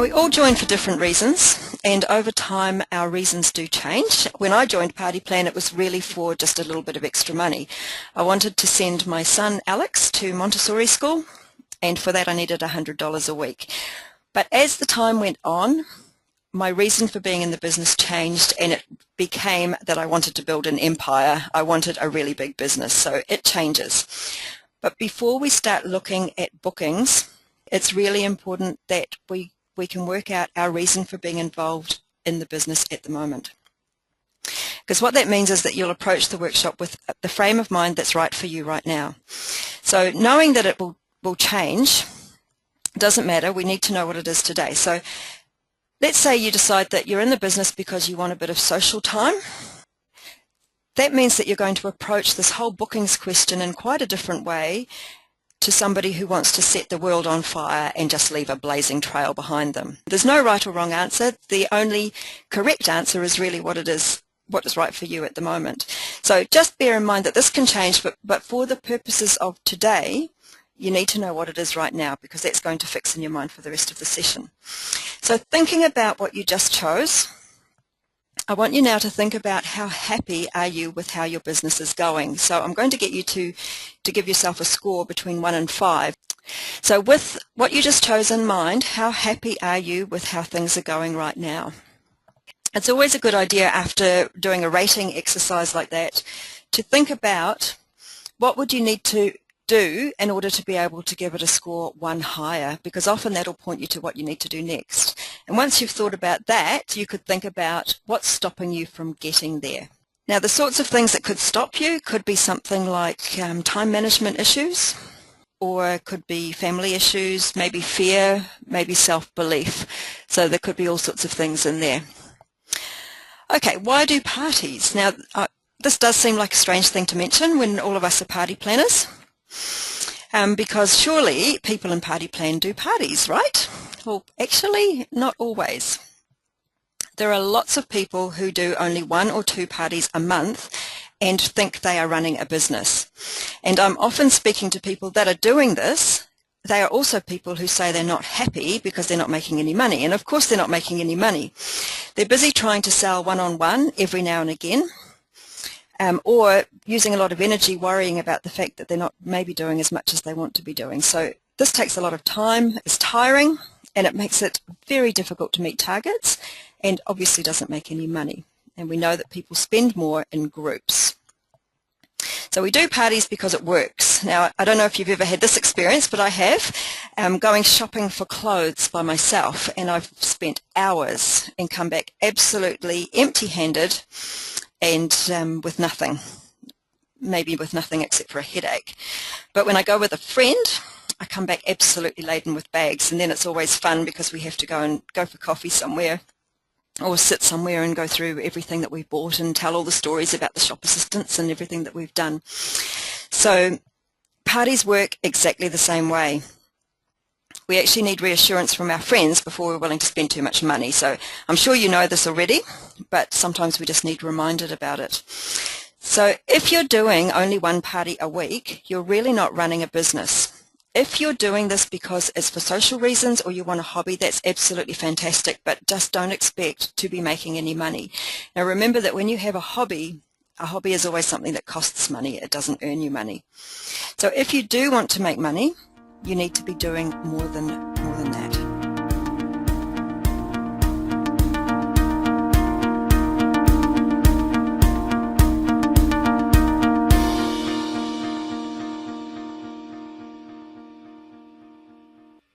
we all join for different reasons, and over time our reasons do change. When I joined Party Plan, it was really for just a little bit of extra money. I wanted to send my son Alex to Montessori school, and for that I needed $100 a week. But as the time went on, my reason for being in the business changed, and it became that I wanted to build an empire. I wanted a really big business, so it changes. But before we start looking at bookings, it's really important that we can work out our reason for being involved in the business at the moment. Because what that means is that you'll approach the workshop with the frame of mind that's right for you right now. So knowing that it will change doesn't matter. We need to know what it is today. So let's say you decide that you're in the business because you want a bit of social time. That means that you're going to approach this whole bookings question in quite a different way to somebody who wants to set the world on fire and just leave a blazing trail behind them. There's no right or wrong answer. The only correct answer is really what is right for you at the moment. So just bear in mind that this can change, but for the purposes of today, you need to know what it is right now, because that's going to fix in your mind for the rest of the session. So thinking about what you just chose, I want you now to think about how happy are you with how your business is going. So I'm going to get you to give yourself a score between 1 and 5. So with what you just chose in mind, how happy are you with how things are going right now? It's always a good idea after doing a rating exercise like that to think about what would you need to do in order to be able to give it a score 1 higher, because often that'll point you to what you need to do next. And once you've thought about that, you could think about what's stopping you from getting there. Now, the sorts of things that could stop you could be something like time management issues, or it could be family issues, maybe fear, maybe self-belief. So there could be all sorts of things in there. Okay, why do parties? Now, this does seem like a strange thing to mention when all of us are party planners. Because surely people in Party Plan do parties, right? Well, actually, not always. There are lots of people who do only 1 or 2 parties a month and think they are running a business. And I'm often speaking to people that are doing this. They are also people who say they're not happy because they're not making any money. And of course they're not making any money. They're busy trying to sell one-on-one every now and again. Or using a lot of energy worrying about the fact that they're not maybe doing as much as they want to be doing. So this takes a lot of time, it's tiring, and it makes it very difficult to meet targets, and obviously doesn't make any money. And we know that people spend more in groups. So we do parties because it works. Now, I don't know if you've ever had this experience, but I have, going shopping for clothes by myself, and I've spent hours and come back absolutely empty-handed and with nothing, maybe with nothing except for a headache. But when I go with a friend, I come back absolutely laden with bags, and then it's always fun because we have to go for coffee somewhere or sit somewhere and go through everything that we've bought and tell all the stories about the shop assistants and everything that we've done. So parties work exactly the same way. We actually need reassurance from our friends before we're willing to spend too much money. So I'm sure you know this already, but sometimes we just need reminded about it. So if you're doing only 1 party a week, you're really not running a business. If you're doing this because it's for social reasons or you want a hobby, that's absolutely fantastic, but just don't expect to be making any money. Now remember that when you have a hobby is always something that costs money. It doesn't earn you money. So if you do want to make money, you need to be doing more than that.